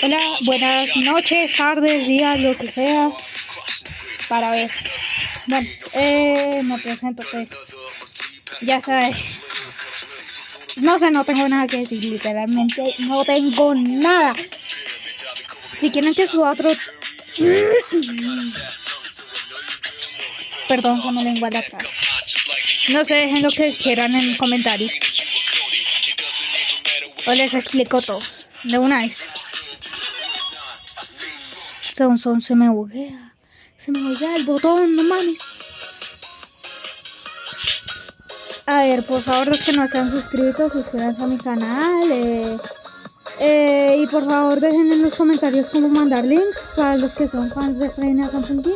Hola, buenas noches, tardes, días, lo que sea. Para ver. Bueno, me presento pues. Ya sabes. No sé, no tengo nada que decir, literalmente no tengo nada. Si quieren que suba otro... Perdón, se me lengua la traba. No sé, dejen lo que quieran en comentarios. O les explico todo. De una vez. Se me buguea. Se me buguea el botón, no mames. A ver, por favor, los que no se han suscrito, suscríbanse a mi canal. Y por favor, dejen en los comentarios cómo mandar links para los que son fans de Final Fantasy,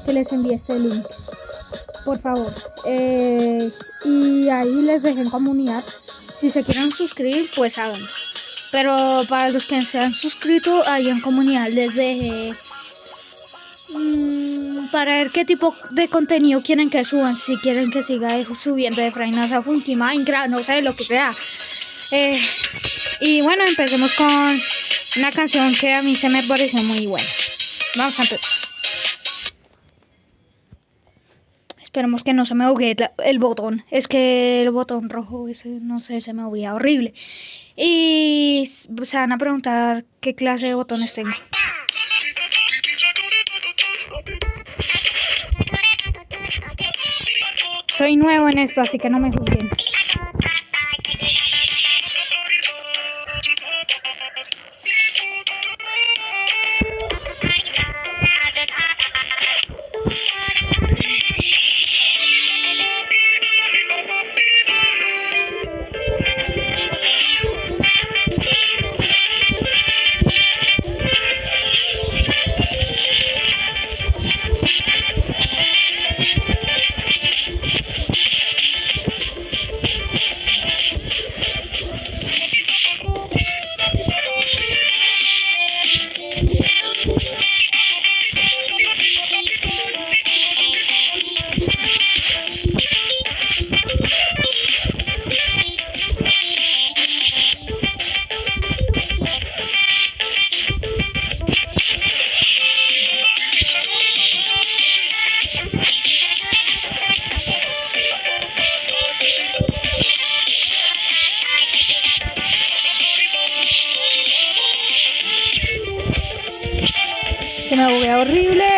que les envíe este link. Por favor. Y ahí les dejen comunidad. Si se quieren suscribir, pues háganlo. Pero para los que se han suscrito, ahí en comunidad les dejé para ver qué tipo de contenido quieren que suban. Si quieren que siga subiendo de Final Fantasy, Minecraft, no sé, lo que sea. Y bueno, empecemos con una canción que a mí se me pareció muy buena. Vamos a empezar. Esperemos que no se me buguee el botón. Es que el botón rojo ese, no sé, se me buguea horrible. Y se van a preguntar qué clase de botones tengo. Soy nuevo en esto, así que no me juzguen. Se me buguea horrible.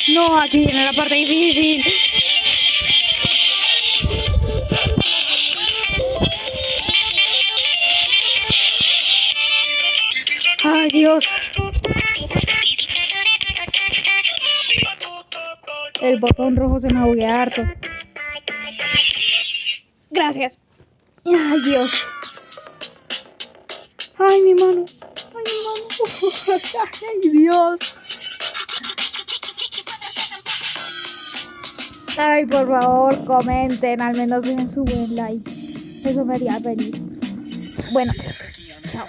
No, aquí viene la parte difícil. Ay, Dios. El botón rojo se me buguea harto. Gracias. Ay, Dios. Ay, mi mano. Ay, mi mano. Ay, Dios. Ay, por favor, comenten, al menos dejen su buen like. Eso me haría feliz. Bueno, chao.